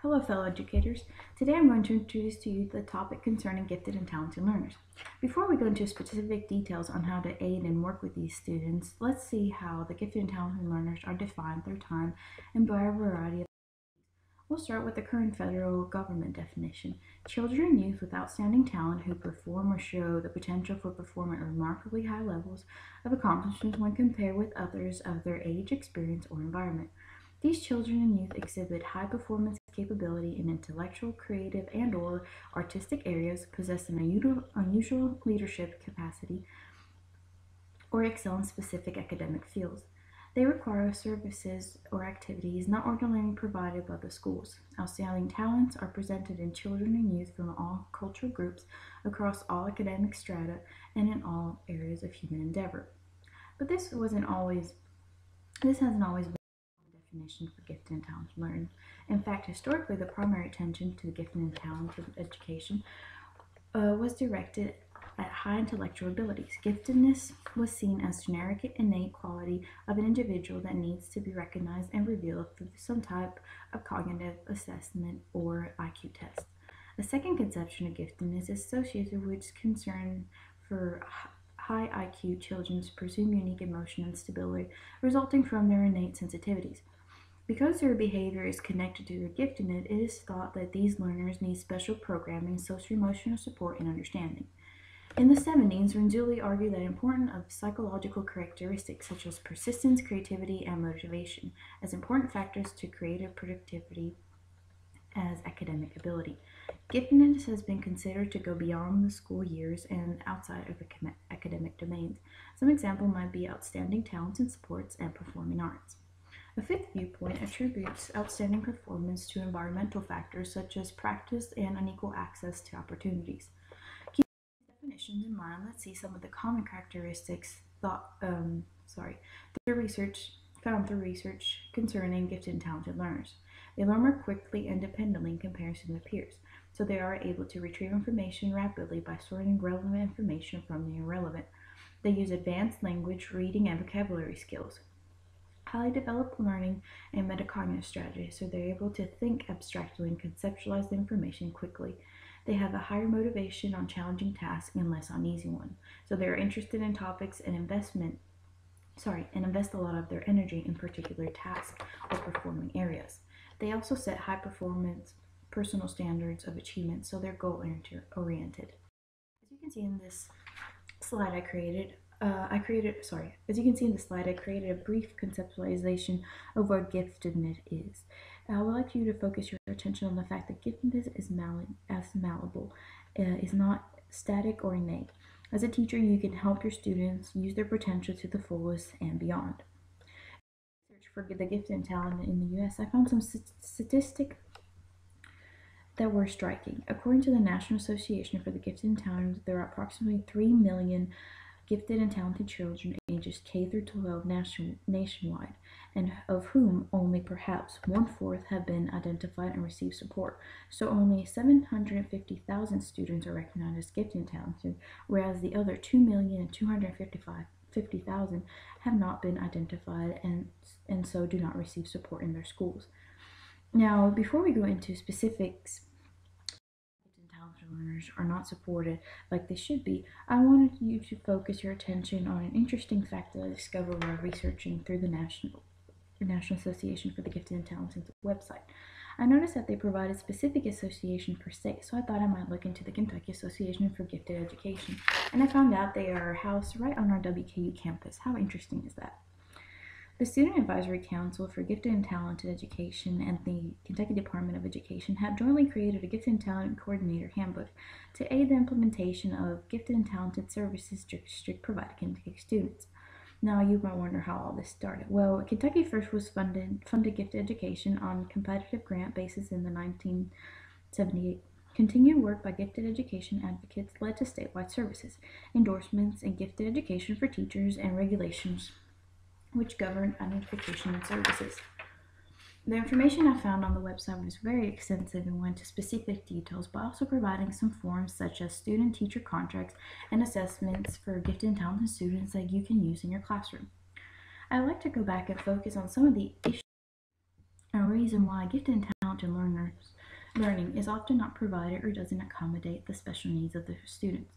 Hello, fellow educators. Today I'm going to introduce to you the topic concerning gifted and talented learners. Before we go into specific details on how to aid and work with these students, let's see how the gifted and talented learners are defined through time and by a variety of. We'll start with the current federal government definition. Children and youth with outstanding talent who perform or show the potential for performing at remarkably high levels of accomplishment when compared with others of their age, experience, or environment. These children and youth exhibit high performance capability in intellectual, creative, and/or artistic areas, possess an unusual leadership capacity, or excel in specific academic fields. They require services or activities not ordinarily provided by the schools. Outstanding talents are presented in children and youth from all cultural groups, across all academic strata, and in all areas of human endeavor. But this hasn't always been the definition for gifted and talented learners. In fact, historically, the primary attention to the gifted and talented education was directed at high intellectual abilities. Giftedness was seen as generic innate quality of an individual that needs to be recognized and revealed through some type of cognitive assessment or IQ test. A second conception of giftedness is associated with concern for high IQ children's presumed unique emotion and stability resulting from their innate sensitivities. Because their behavior is connected to their giftedness, it is thought that these learners need special programming, social-emotional support, and understanding. In the 70s, Renzulli argued that important of psychological characteristics such as persistence, creativity, and motivation as important factors to creative productivity as academic ability. Giftedness has been considered to go beyond the school years and outside of the academic domains. Some example might be outstanding talents in sports and performing arts. A fifth viewpoint attributes outstanding performance to environmental factors such as practice and unequal access to opportunities. Keeping these definitions in mind, let's see some of the common characteristics found through research concerning gifted and talented learners. They learn more quickly and independently in comparison to peers, so they are able to retrieve information rapidly by sorting relevant information from the irrelevant. They use advanced language, reading, and vocabulary skills. Highly developed learning and metacognitive strategies, so they're able to think abstractly and conceptualize the information quickly. They have a higher motivation on challenging tasks and less on easy ones, so they're interested in topics and invest a lot of their energy in particular tasks or performing areas. They also set high performance personal standards of achievement, so they're goal oriented. As you can see in this slide I created a brief conceptualization of what giftedness is. I would like you to focus your attention on the fact that giftedness is malleable, is not static or innate. As a teacher, you can help your students use their potential to the fullest and beyond. Research for the gifted and talented in the U.S., I found some statistics that were striking. According to the National Association for the Gifted and Talented, there are approximately 3 million gifted and talented children ages K through 12 nationwide, and of whom only perhaps 1/4 have been identified and received support. So only 750,000 students are recognized as gifted and talented, whereas the other 2,250,000 have not been identified and so do not receive support in their schools. Now, before we go into specifics, talented learners are not supported like they should be, I wanted you to focus your attention on an interesting fact that I discovered while researching through the National Association for the Gifted and Talented website. I noticed that they provided specific association per state, so I thought I might look into the Kentucky Association for Gifted Education, and I found out they are housed right on our WKU campus. How interesting is that? The Student Advisory Council for Gifted and Talented Education and the Kentucky Department of Education have jointly created a Gifted and Talented Coordinator Handbook to aid the implementation of gifted and talented services district provided to Kentucky students. Now, you might wonder how all this started. Well, Kentucky first was funded gifted education on competitive grant basis in the 1978. Continued work by gifted education advocates led to statewide services, endorsements in gifted education for teachers, and regulations which govern identification and services. The information I found on the website was very extensive and went into specific details, but also providing some forms such as student-teacher contracts and assessments for gifted and talented students that you can use in your classroom. I'd like to go back and focus on some of the issues and reason why gifted and talented learners learning is often not provided or doesn't accommodate the special needs of the students.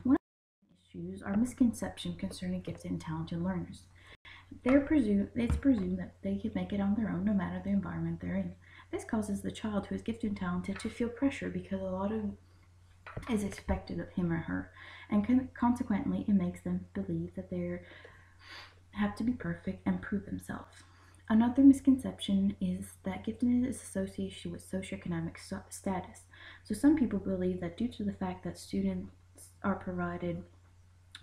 One of the issues are misconception concerning gifted and talented learners. It's presumed that they can make it on their own no matter the environment they're in. This causes the child who is gifted and talented to feel pressure because a lot of is expected of him or her, and consequently, it makes them believe that they have to be perfect and prove themselves. Another misconception is that giftedness is associated with socioeconomic status. So some people believe that due to the fact that students are provided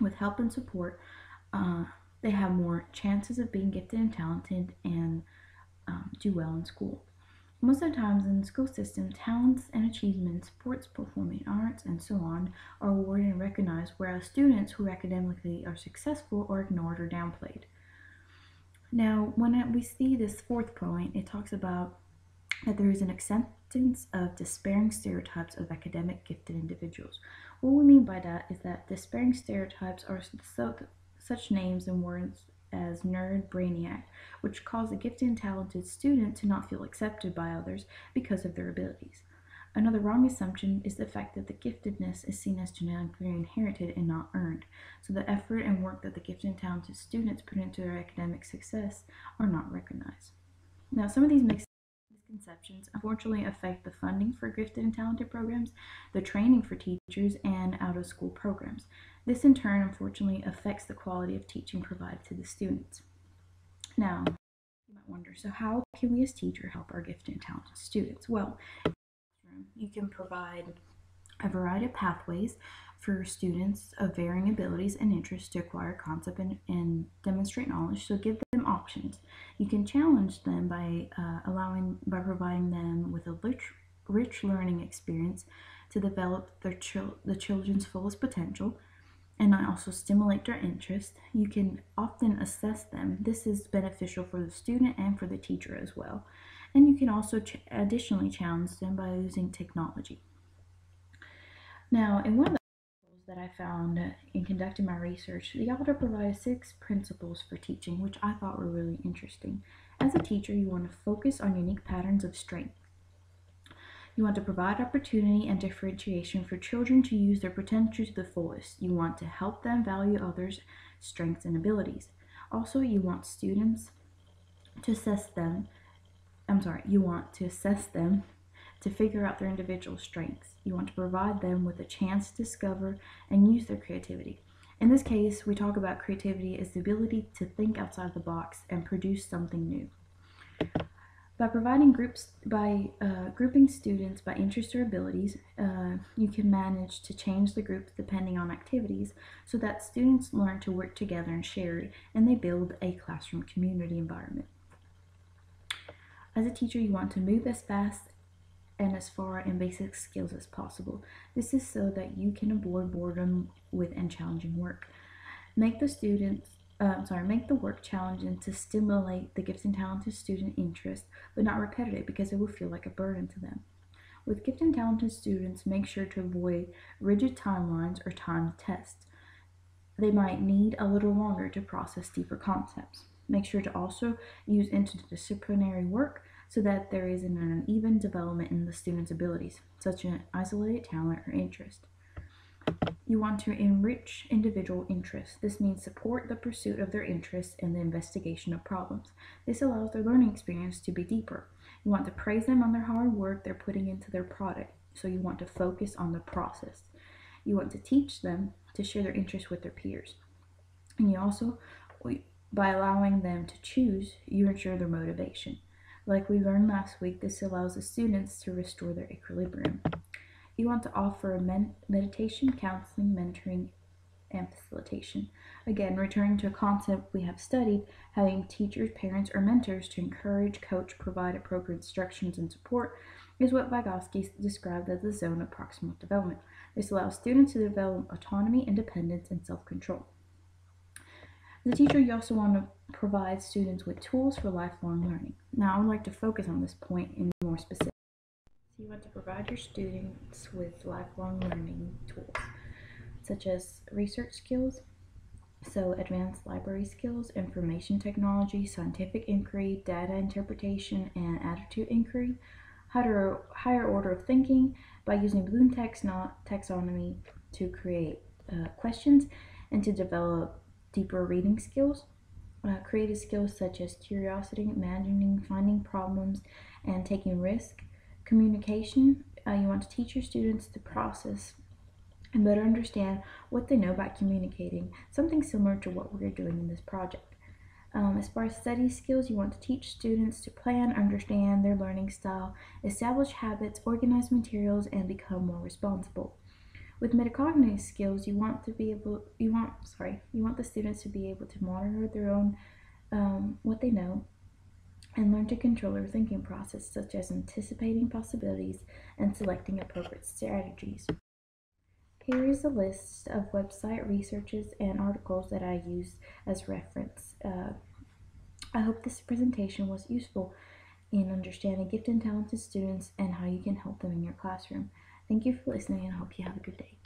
with help and support, they have more chances of being gifted and talented and do well in school. Most of the times in the school system, talents and achievements, sports, performing arts, and so on are awarded and recognized, whereas students who academically are successful are ignored or downplayed. Now, when we see this fourth point, it talks about that there is an acceptance of despairing stereotypes of academic gifted individuals. What we mean by that is that despairing stereotypes are such names and words as nerd, brainiac, which cause a gifted and talented student to not feel accepted by others because of their abilities. Another wrong assumption is the fact that the giftedness is seen as genetically inherited and not earned, so the effort and work that the gifted and talented students put into their academic success are not recognized. Now, some of these misconceptions unfortunately affect the funding for gifted and talented programs, the training for teachers, and out-of-school programs. This in turn unfortunately affects the quality of teaching provided to the students. Now, you might wonder, so how can we as teachers help our gifted and talented students? Well, you can provide a variety of pathways for students of varying abilities and interests to acquire concept and demonstrate knowledge, so give them options. You can challenge them by providing them with a rich learning experience to develop the children's fullest potential and also stimulate their interest. You can often assess them. This is beneficial for the student and for the teacher as well. And you can also additionally challenge them by using technology. Now, in one of the articles that I found in conducting my research, the author provided 6 principles for teaching, which I thought were really interesting. As a teacher, you want to focus on unique patterns of strength. You want to provide opportunity and differentiation for children to use their potential to the fullest. You want to help them value others' strengths and abilities. Also, you want students to assess them. You want to assess them to figure out their individual strengths. You want to provide them with a chance to discover and use their creativity. In this case, we talk about creativity as the ability to think outside the box and produce something new. By grouping students by interest or abilities, you can manage to change the groups depending on activities so that students learn to work together and share, and they build a classroom community environment. As a teacher, you want to move as fast and as far in basic skills as possible. This is so that you can avoid boredom with and challenging work. Make the work challenging to stimulate the gifted and talented student interest, but not repetitive because it will feel like a burden to them. With gifted and talented students, make sure to avoid rigid timelines or timed tests. They might need a little longer to process deeper concepts. Make sure to also use interdisciplinary work so that there is an uneven development in the student's abilities, such as isolated talent or interest. You want to enrich individual interests. This means support the pursuit of their interests and the investigation of problems. This allows their learning experience to be deeper. You want to praise them on their hard work they're putting into their product, so you want to focus on the process. You want to teach them to share their interests with their peers. And you also, by allowing them to choose, you ensure their motivation. Like we learned last week, this allows the students to restore their equilibrium. You want to offer meditation, counseling, mentoring, and facilitation. Again, returning to a concept we have studied, having teachers, parents, or mentors to encourage, coach, provide appropriate instructions and support is what Vygotsky described as the zone of proximal development. This allows students to develop autonomy, independence, and self-control. As a teacher, you also want to provide students with tools for lifelong learning. Now, I would like to focus on this point in more specific. So you want to provide your students with lifelong learning tools, such as research skills, so advanced library skills, information technology, scientific inquiry, data interpretation, and attitude inquiry, higher order of thinking by using Bloom taxonomy to create questions and to develop deeper reading skills. Creative skills such as curiosity, imagining, finding problems, and taking risk. Communication, you want to teach your students to process and better understand what they know about communicating, something similar to what we're doing in this project. As far as study skills, you want to teach students to plan, understand their learning style, establish habits, organize materials, and become more responsible. With metacognitive skills, you want the students to be able to monitor their own what they know and learn to control their thinking process, such as anticipating possibilities and selecting appropriate strategies. Here is a list of website researches and articles that I used as reference. I hope this presentation was useful in understanding gifted and talented students and how you can help them in your classroom. Thank you for listening and I hope you have a good day.